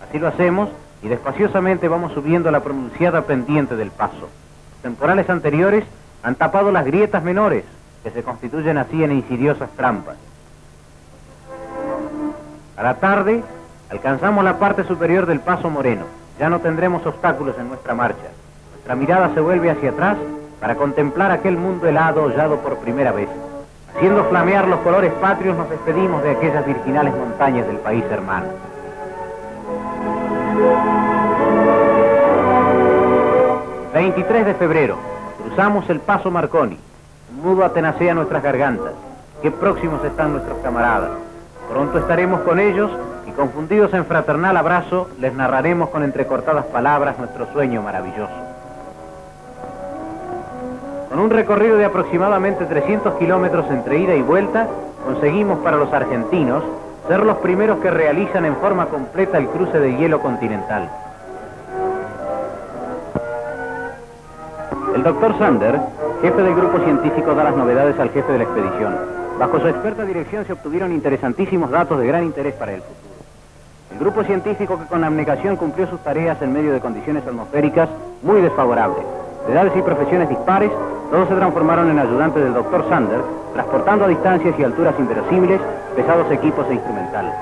Así lo hacemos y despaciosamente vamos subiendo la pronunciada pendiente del paso. Los temporales anteriores han tapado las grietas menores, que se constituyen así en insidiosas trampas. A la tarde, alcanzamos la parte superior del Paso Moreno. Ya no tendremos obstáculos en nuestra marcha. Nuestra mirada se vuelve hacia atrás para contemplar aquel mundo helado hollado por primera vez. Haciendo flamear los colores patrios, nos despedimos de aquellas virginales montañas del país hermano. ...23 de febrero... cruzamos el Paso Marconi. Un nudo atenacea nuestras gargantas. Qué próximos están nuestros camaradas. Pronto estaremos con ellos y, confundidos en fraternal abrazo, les narraremos con entrecortadas palabras nuestro sueño maravilloso. Con un recorrido de aproximadamente 300 kilómetros entre ida y vuelta, conseguimos para los argentinos ser los primeros que realizan en forma completa el cruce de hielo continental. El doctor Sander, jefe del grupo científico, da las novedades al jefe de la expedición. Bajo su experta dirección se obtuvieron interesantísimos datos de gran interés para el futuro. El grupo científico, que con abnegación cumplió sus tareas en medio de condiciones atmosféricas muy desfavorables, de edades y profesiones dispares, todos se transformaron en ayudantes del doctor Sander, transportando a distancias y alturas inverosímiles pesados equipos e instrumental.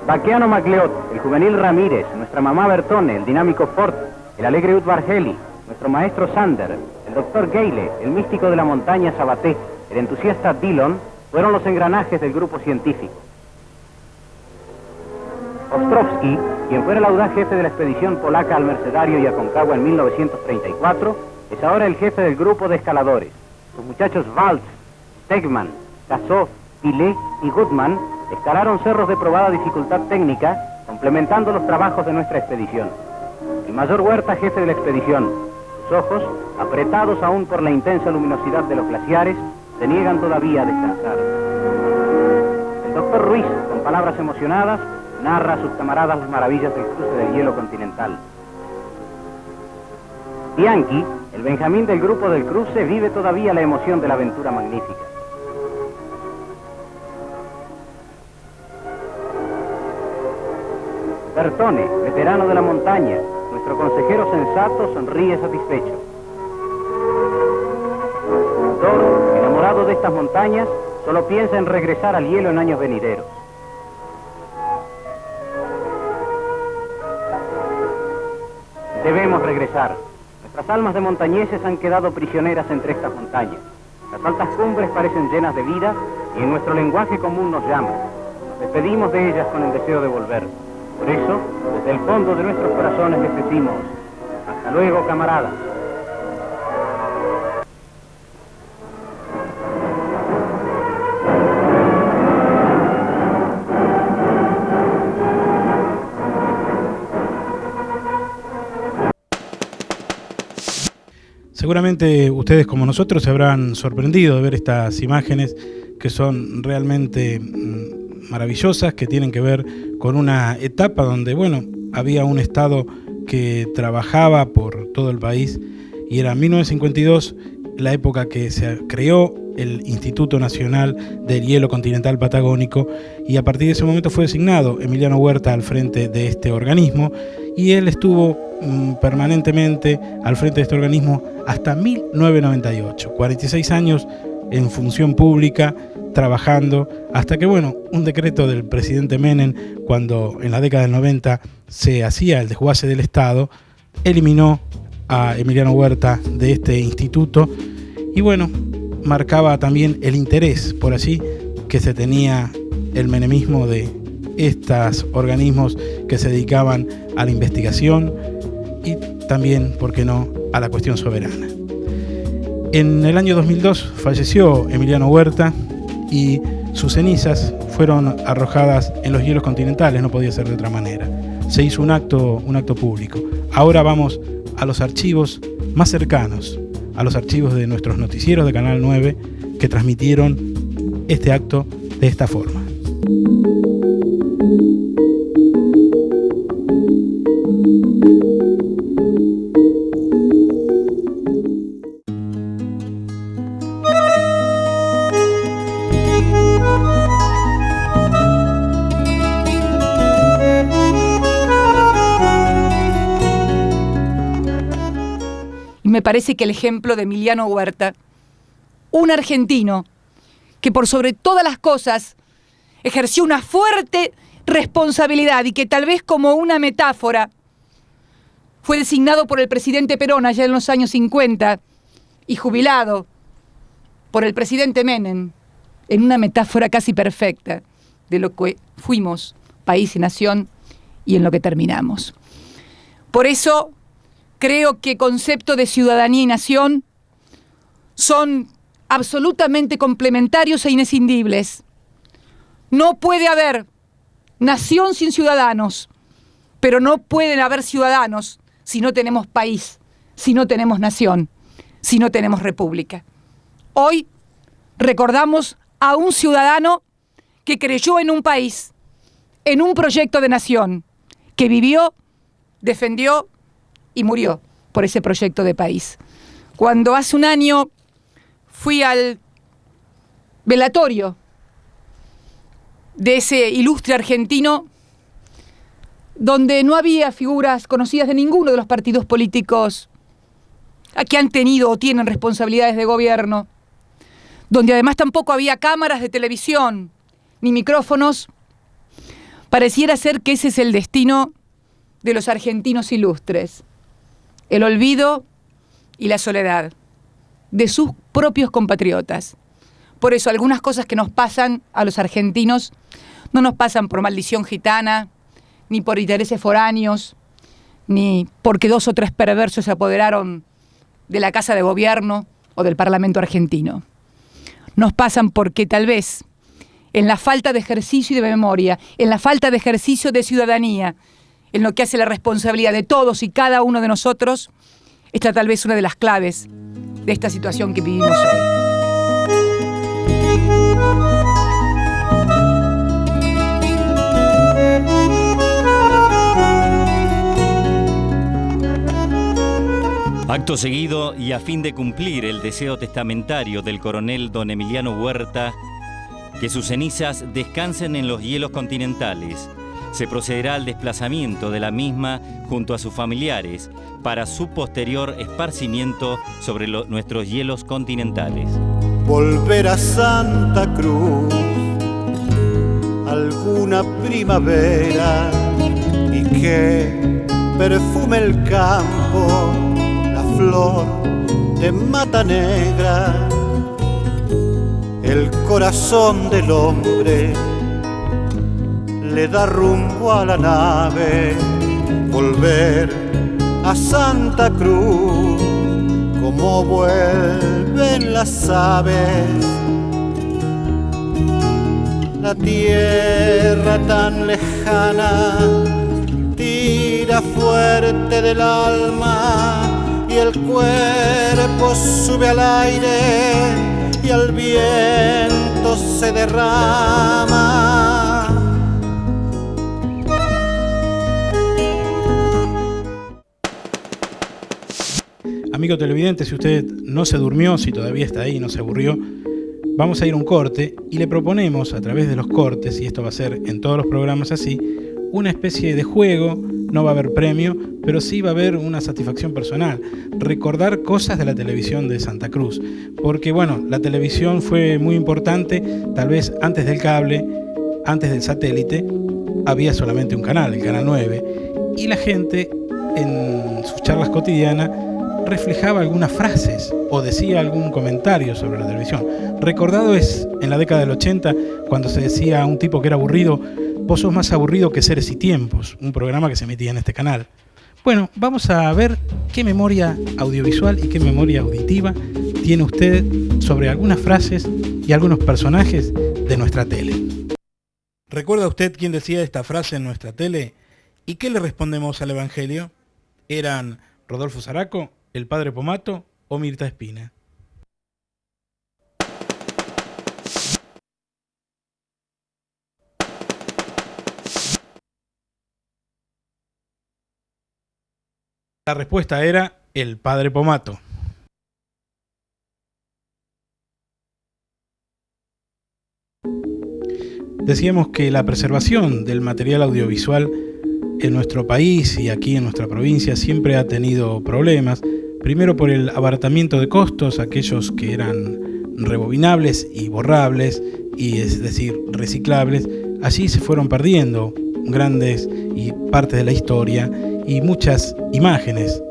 Baquiano Macleod, el juvenil Ramírez, nuestra mamá Bertone, el dinámico Ford, el alegre Utvargeli, nuestro maestro Sander, el doctor Geyle, el místico de la montaña Sabaté, el entusiasta Dillon, fueron los engranajes del grupo científico. Ostrovsky, quien fuera el audaz jefe de la expedición polaca al Mercedario y Aconcagua en 1934, es ahora el jefe del grupo de escaladores. Sus muchachos Waltz, Stegman, Cassot, Pilet y Goodman escalaron cerros de probada dificultad técnica, complementando los trabajos de nuestra expedición. El mayor Huerta, jefe de la expedición, sus ojos, apretados aún por la intensa luminosidad de los glaciares, se niegan todavía a descansar. El doctor Ruiz, con palabras emocionadas, narra a sus camaradas las maravillas del cruce del hielo continental. Bianchi, el Benjamín del grupo del cruce, vive todavía la emoción de la aventura magnífica. Bertone, veterano de la montaña, nuestro consejero sensato, sonríe satisfecho. Doro, enamorado de estas montañas, solo piensa en regresar al hielo en años venideros. Debemos regresar. Nuestras almas de montañeses han quedado prisioneras entre estas montañas. Las altas cumbres parecen llenas de vida y en nuestro lenguaje común nos llaman. Nos despedimos de ellas con el deseo de volver. Por eso, desde el fondo de nuestros corazones les decimos: hasta luego, camaradas. Seguramente ustedes, como nosotros, se habrán sorprendido de ver estas imágenes que son realmente maravillosas, que tienen que ver con una etapa donde, bueno, había un Estado que trabajaba por todo el país, y era 1952, la época que se creó el Instituto Nacional del Hielo Continental Patagónico, y a partir de ese momento fue designado Emiliano Huerta al frente de este organismo, y él estuvo permanentemente al frente de este organismo hasta 1998, 46 años en función pública, trabajando, hasta que, bueno, un decreto del presidente Menem, cuando en la década del 90 se hacía el desguace del Estado, eliminó a Emiliano Huerta de este instituto, y bueno, marcaba también el interés, por así, que se tenía el menemismo de estos organismos que se dedicaban a la investigación y también, ¿por qué no?, a la cuestión soberana. En el año 2002 falleció Emiliano Huerta y sus cenizas fueron arrojadas en los hielos continentales, no podía ser de otra manera. Se hizo un acto público. Ahora vamos a los archivos más cercanos, a los archivos de nuestros noticieros de Canal 9 que transmitieron este acto de esta forma. me parece que el ejemplo de Emiliano Huerta, un argentino que por sobre todas las cosas ejerció una fuerte responsabilidad y que tal vez como una metáfora fue designado por el presidente Perón allá en los años 50 y jubilado por el presidente Menem en una metáfora casi perfecta de lo que fuimos, país y nación, y en lo que terminamos. Por eso creo que concepto de ciudadanía y nación son absolutamente complementarios e inescindibles. No puede haber nación sin ciudadanos, pero no pueden haber ciudadanos si no tenemos país, si no tenemos nación, si no tenemos república. Hoy recordamos a un ciudadano que creyó en un país, en un proyecto de nación, que vivió, defendió y murió por ese proyecto de país. Cuando hace un año fui al velatorio de ese ilustre argentino, donde no había figuras conocidas de ninguno de los partidos políticos que han tenido o tienen responsabilidades de gobierno, donde además tampoco había cámaras de televisión ni micrófonos, pareciera ser que ese es el destino de los argentinos ilustres, el olvido y la soledad de sus propios compatriotas. Por eso algunas cosas que nos pasan a los argentinos no nos pasan por maldición gitana, ni por intereses foráneos, ni porque 2 o 3 perversos se apoderaron de la Casa de Gobierno o del Parlamento argentino. Nos pasan porque tal vez en la falta de ejercicio y de memoria, en la falta de ejercicio de ciudadanía, en lo que hace la responsabilidad de todos y cada uno de nosotros, está tal vez una de las claves de esta situación que vivimos hoy. Acto seguido, y a fin de cumplir el deseo testamentario del coronel don Emiliano Huerta, que sus cenizas descansen en los hielos continentales, se procederá al desplazamiento de la misma junto a sus familiares para su posterior esparcimiento sobre nuestros hielos continentales. Volver a Santa Cruz, alguna primavera, y que perfume el campo, la flor de Mata Negra, el corazón del hombre le da rumbo a la nave. Volver a Santa Cruz, como vuelven las aves, la tierra tan lejana tira fuerte del alma, y el cuerpo sube al aire y al viento se derrama. Amigo televidente, si usted no se durmió, si todavía está ahí y no se aburrió, vamos a ir a un corte y le proponemos a través de los cortes, y esto va a ser en todos los programas así, una especie de juego. No va a haber premio, pero sí va a haber una satisfacción personal. Recordar cosas de la televisión de Santa Cruz. Porque, bueno, la televisión fue muy importante. Tal vez antes del cable, antes del satélite, había solamente un canal, el Canal 9. Y la gente, en sus charlas cotidianas, reflejaba algunas frases o decía algún comentario sobre la televisión. Recordado es en la década del 80, cuando se decía a un tipo que era aburrido: vos sos más aburrido que Seres y Tiempos, un programa que se emitía en este canal. Bueno, vamos a ver qué memoria audiovisual y qué memoria auditiva tiene usted sobre algunas frases y algunos personajes de nuestra tele. ¿Recuerda usted quién decía esta frase en nuestra tele? ¿Y qué le respondemos al Evangelio? ¿Eran Rodolfo Zaraco, el Padre Pomato o Mirta Espina? La respuesta era el Padre Pomato. Decíamos que la preservación del material audiovisual en nuestro país y aquí en nuestra provincia siempre ha tenido problemas, Primero por el abaratamiento de costos, aquellos que eran rebobinables y borrables, y es decir, reciclables, allí se fueron perdiendo grandes y partes de la historia y muchas imágenes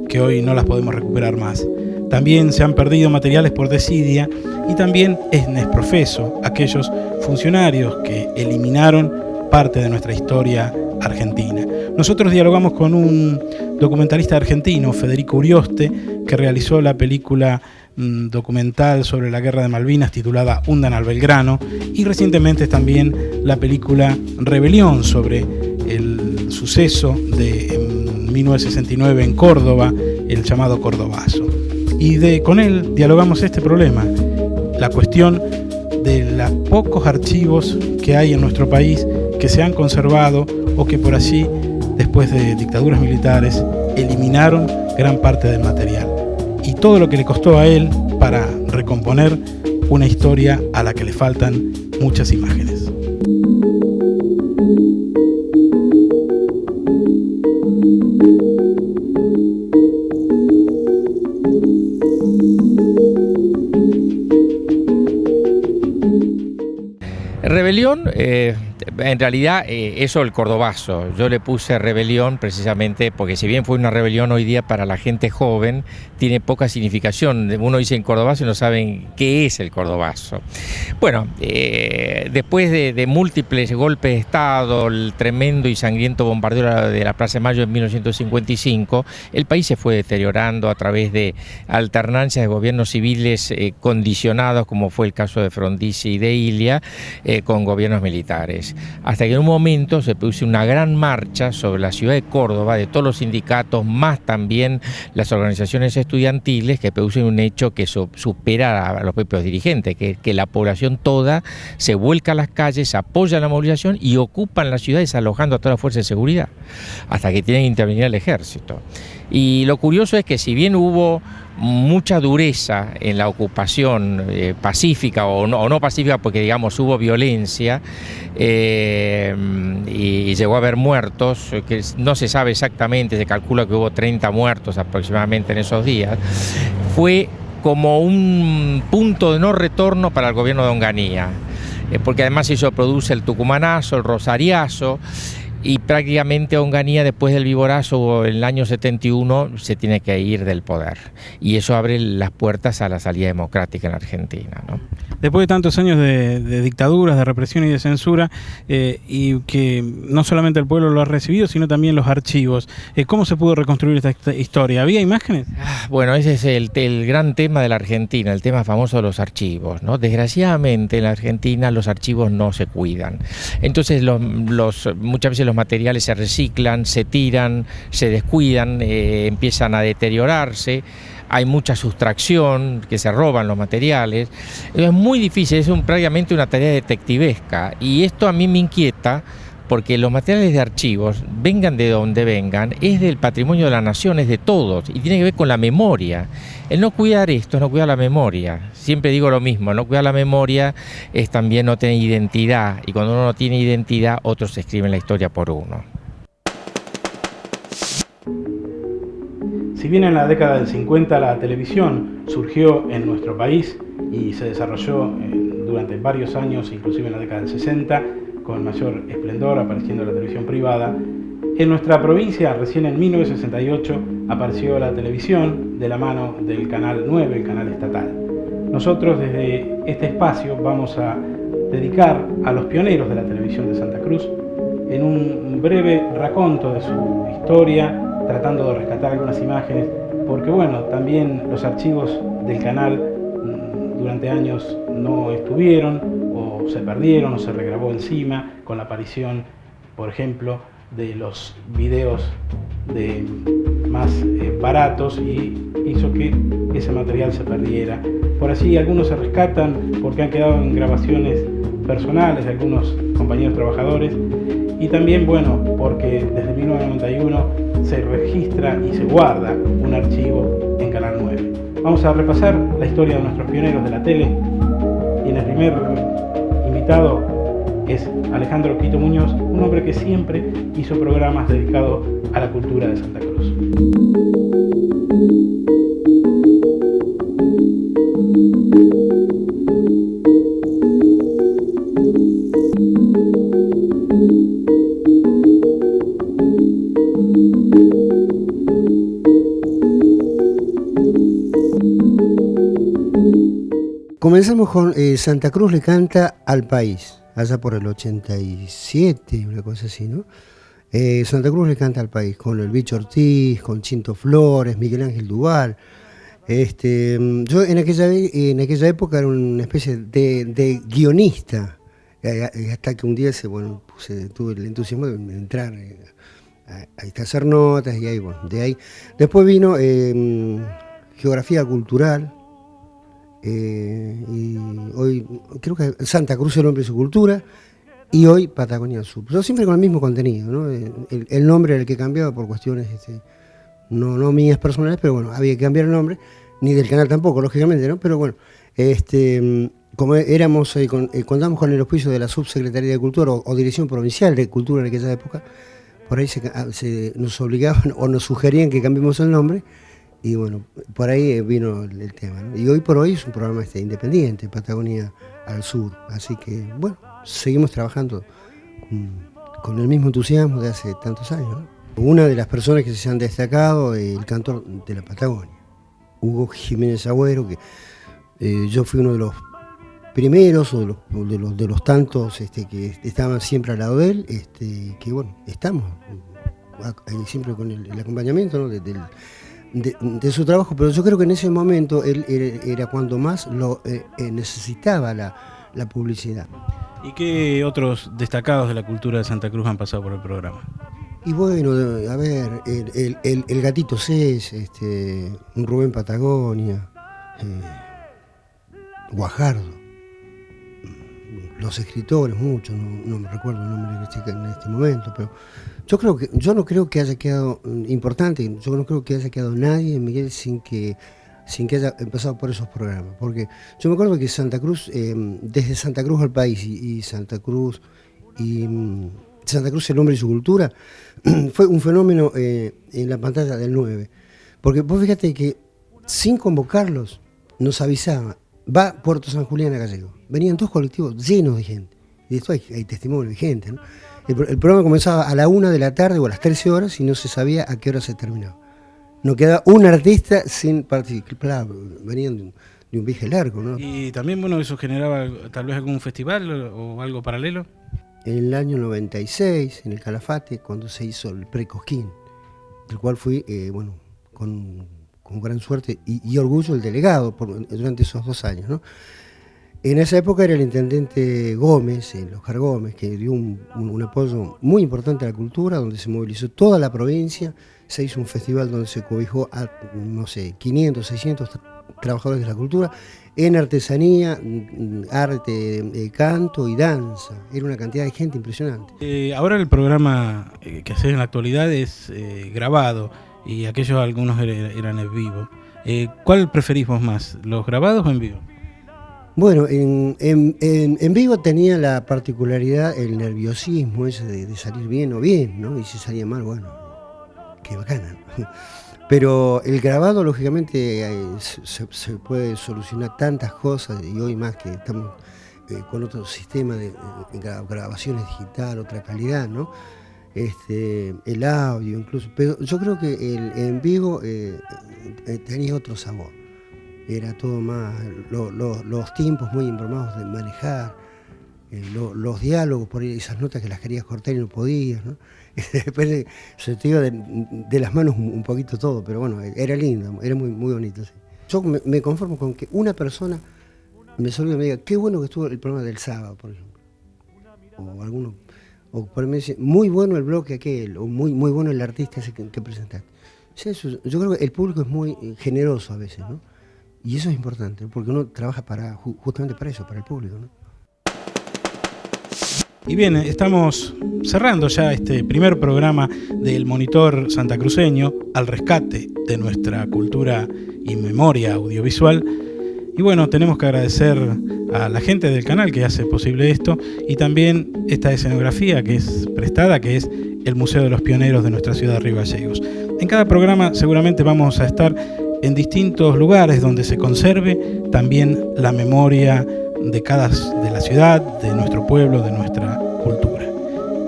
que hoy no las podemos recuperar más. También se han perdido materiales por desidia y también es profeso aquellos funcionarios que eliminaron parte de nuestra historia argentina. Nosotros dialogamos con un documentalista argentino, Federico Urioste, que realizó la película documental sobre la Guerra de Malvinas titulada Hundan al Belgrano, y recientemente también la película Rebelión sobre el suceso de 1969 en Córdoba, el llamado Cordobazo. Y con él dialogamos este problema, la cuestión de los pocos archivos que hay en nuestro país que se han conservado o que por allí, después de dictaduras militares, eliminaron gran parte del material. Y todo lo que le costó a él para recomponer una historia a la que le faltan muchas imágenes. Rebelión, en realidad eso el Cordobazo, yo le puse Rebelión precisamente porque si bien fue una rebelión hoy día para la gente joven, tiene poca significación. Uno dice en Cordobazo y no saben qué es el Cordobazo. Bueno, después de múltiples golpes de Estado, el tremendo y sangriento bombardeo de la Plaza de Mayo en 1955, el país se fue deteriorando a través de alternancias de gobiernos civiles condicionados, como fue el caso de Frondizi y de Ilia, con gobiernos militares. Hasta que en un momento se produce una gran marcha sobre la ciudad de Córdoba, de todos los sindicatos, más también las organizaciones estudiantiles, que producen un hecho que supera a los propios dirigentes, que la población toda se vuelca a las calles, apoya la movilización y ocupan la ciudad desalojando a todas las fuerzas de seguridad, hasta que tienen que intervenir el ejército. Y lo curioso es que si bien hubo mucha dureza en la ocupación pacífica o no pacífica, porque digamos hubo violencia y llegó a haber muertos, que no se sabe exactamente, se calcula que hubo 30 muertos aproximadamente en esos días, fue como un punto de no retorno para el gobierno de Onganía, porque además eso produce el tucumanazo, el rosariazo, y prácticamente Onganía, después del Viborazo en el año 71, se tiene que ir del poder. Y eso abre las puertas a la salida democrática en Argentina, ¿no? Después de tantos años de dictaduras, de represión y de censura, y que no solamente el pueblo lo ha recibido, sino también los archivos, ¿cómo se pudo reconstruir esta historia? ¿Había imágenes? Bueno, ese es el gran tema de la Argentina, el tema famoso de los archivos, ¿no? Desgraciadamente en la Argentina los archivos no se cuidan. Entonces muchas veces los materiales se reciclan, se tiran, se descuidan, empiezan a deteriorarse. Hay mucha sustracción, que se roban los materiales. Es muy difícil, es prácticamente una tarea detectivesca. Y esto a mí me inquieta porque los materiales de archivos, vengan de donde vengan, es del patrimonio de la nación, es de todos, y tiene que ver con la memoria. El no cuidar esto es no cuidar la memoria. Siempre digo lo mismo, no cuidar la memoria es también no tener identidad. Y cuando uno no tiene identidad, otros escriben la historia por uno. Si bien en la década del 50 la televisión surgió en nuestro país y se desarrolló durante varios años, inclusive en la década del 60, con mayor esplendor, apareciendo la televisión privada, en nuestra provincia recién en 1968 apareció la televisión de la mano del Canal 9, el canal estatal. Nosotros desde este espacio vamos a dedicar a los pioneros de la televisión de Santa Cruz en un breve raconto de su historia, tratando de rescatar algunas imágenes, porque bueno, también los archivos del canal durante años no estuvieron, o se perdieron, o se regrabó encima, con la aparición, por ejemplo, de los videos más baratos, y hizo que ese material se perdiera. Por así algunos se rescatan porque han quedado en grabaciones personales de algunos compañeros trabajadores, y también, bueno, porque desde 1991 se registra y se guarda un archivo en Canal 9. Vamos a repasar la historia de nuestros pioneros de la tele, y en el primer invitado es Alejandro Quito Muñoz, un hombre que siempre hizo programas dedicados a la cultura de Santa Cruz. comenzamos con Santa Cruz le canta al país, allá por el 87, una cosa así, ¿no? Santa Cruz le canta al país, con el Bicho Ortiz, con Chinto Flores, Miguel Ángel Duval. Yo en aquella época era una especie de guionista, hasta que un día tuve el entusiasmo de entrar a hacer notas, y ahí, bueno, de ahí. Después vino Geografía Cultural, y hoy creo que Santa Cruz, el hombre y su cultura, y hoy Patagonia Sur. Yo siempre con el mismo contenido, ¿no? El nombre era el que cambiaba por cuestiones no mías personales, pero bueno, había que cambiar el nombre, ni del canal tampoco, lógicamente, ¿no? Pero bueno, como éramos, contamos con el auspicio de la Subsecretaría de Cultura o Dirección Provincial de Cultura en aquella época, por ahí nos obligaban o nos sugerían que cambiemos el nombre, y bueno, por ahí vino el tema, ¿no? Y hoy por hoy es un programa independiente, Patagonia al Sur, así que bueno, seguimos trabajando con el mismo entusiasmo de hace tantos años, ¿no? Una de las personas que se han destacado, el cantor de la Patagonia, Hugo Jiménez Agüero, que yo fui uno de los primeros o de los tantos que estaban siempre al lado de él, que bueno, estamos siempre con el acompañamiento, ¿no? de su trabajo, pero yo creo que en ese momento él era cuando más lo necesitaba la publicidad. ¿Y qué otros destacados de la cultura de Santa Cruz han pasado por el programa? Y bueno, a ver, el Gatito Cés, un Rubén Patagonia, Guajardo, los escritores, muchos, no me recuerdo el nombre en este momento, pero yo no creo que haya quedado importante, yo no creo que haya quedado nadie, Miguel, sin que haya empezado por esos programas, porque yo me acuerdo que Santa Cruz, desde Santa Cruz al país y Santa Cruz el hombre y su cultura, fue un fenómeno en la pantalla del 9, porque vos fíjate que sin convocarlos nos avisaba, va Puerto San Julián a Gallego, venían 2 colectivos llenos de gente, y esto hay testimonio de gente, ¿no? El programa comenzaba a la 1 de la tarde o a las 13 horas y no se sabía a qué hora se terminaba. No quedaba un artista sin participar, venían de un viaje largo, ¿no? Y también, bueno, eso generaba tal vez algún festival o algo paralelo. En el año 96, en el Calafate, cuando se hizo el Pre-Cosquín, del cual fui, con gran suerte y orgullo el delegado durante esos 2 años, ¿no? En esa época era el intendente Gómez, Oscar Gómez, que dio un apoyo muy importante a la cultura, donde se movilizó toda la provincia, se hizo un festival donde se cobijó a, 500, 600 trabajadores de la cultura, en artesanía, arte, canto y danza. Era una cantidad de gente impresionante. Ahora el programa que haces en la actualidad es grabado, y aquellos algunos eran en vivo. ¿Cuál preferís vos más, los grabados o en vivo? Bueno, en vivo tenía la particularidad, el nerviosismo ese de salir bien o bien, ¿no? Y si salía mal, bueno, qué bacana, ¿no? Pero el grabado, lógicamente, se puede solucionar tantas cosas, y hoy más que estamos con otro sistema de grabaciones digital, otra calidad, ¿no? El audio incluso, pero yo creo que en vivo tenía otro sabor. Era todo más, los tiempos muy informados de manejar, los diálogos, por ahí, esas notas que las querías cortar y no podías, ¿no? Después se te iba de las manos un poquito todo, pero bueno, era lindo, era muy, muy bonito. Sí. Yo me conformo con que una persona me salude y me diga, qué bueno que estuvo el programa del sábado, por ejemplo. O por ahí me dice, muy bueno el bloque aquel, o muy, muy bueno el artista ese que presentaste. Sí, yo creo que el público es muy generoso a veces, ¿no? Y eso es importante, porque uno trabaja justamente para eso, para el público, ¿no? Y bien, estamos cerrando ya este primer programa del Monitor Santacruceño al rescate de nuestra cultura y memoria audiovisual. Y bueno, tenemos que agradecer a la gente del canal que hace posible esto, y también esta escenografía que es prestada, que es el Museo de los Pioneros de nuestra ciudad de Río Gallegos. En cada programa seguramente vamos a estar en distintos lugares donde se conserve también la memoria de la ciudad, de nuestro pueblo, de nuestra cultura.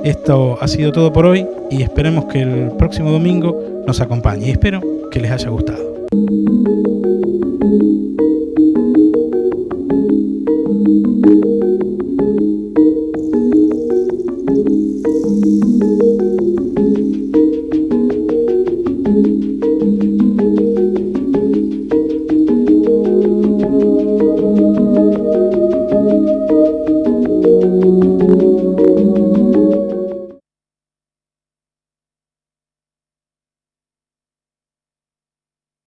Esto ha sido todo por hoy, y esperemos que el próximo domingo nos acompañe, y espero que les haya gustado.